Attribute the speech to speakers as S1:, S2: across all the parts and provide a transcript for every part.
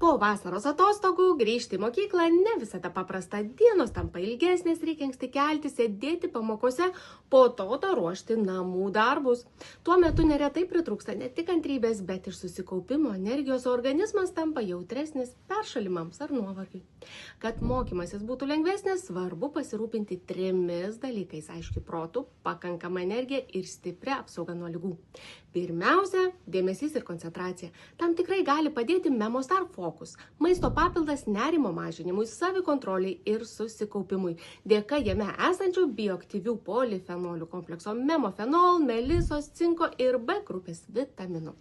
S1: Po vasaros atostogų grįžti į mokyklą ne visada paprasta. Dienos tampa ilgesnės, reikia anksti kelti, sėdėti pamokose, po to ruošti namų darbus. Tuo metu neretai pritrūksta ne tik kantrybės, bet ir susikaupimo energijos, organizmas tampa jautresnis peršalimams ar nuovargiui. Kad mokymasis būtų lengvesnis, svarbu pasirūpinti 3 dalykais: aiškiai protu, pakankama energija ir stipri apsauga nuo ligų. Pirmiausia, dėmesys ir koncentracija. Tam tikrai gali padėti Memostar Focus, maisto papildas nerimo mažinimui, savikontroliai ir susikaupimui. Dėka jame esančių bioaktyvių polifenolių komplekso memofenol, melisos, cinko ir B grupės vitaminų.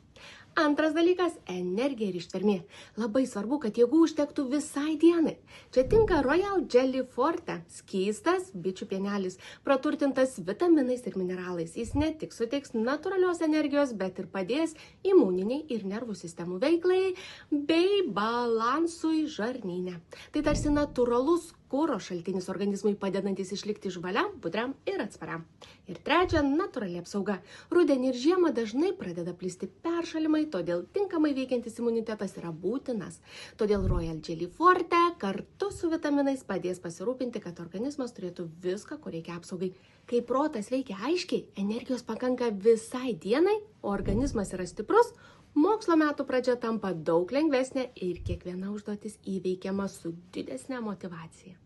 S1: Antras dalykas – energija ir ištvermė. Labai svarbu, kad jėgų užtektų visai dienai. Čia tinka Royal Jelly Forte, skystas bičių pienelis, praturtintas vitaminais ir mineralais. Jis ne tik suteiks natūralios energijos, bet ir padės imuniniai ir nervų sistemų veiklai bei balansui žarnyne. Tai tarsi natūralus kuro šaltinis organizmui, padedantis išlikti žvaliam, budriam ir atspariam. Ir trečia, natūrali apsauga. Rudenį ir žiemą dažnai pradeda plisti peršalimai, todėl tinkamai veikiantis imunitetas yra būtinas. Todėl Royal Jelly Forte kartu su vitaminais padės pasirūpinti, kad organizmas turėtų viską, ko reikia apsaugai. Kai protas veikia aiškiai, energijos pakanka visai dienai, o organizmas yra stiprus, mokslo metų pradžia tampa daug lengvesnė ir kiekviena užduotis įveikiama su didesnė motyvacija.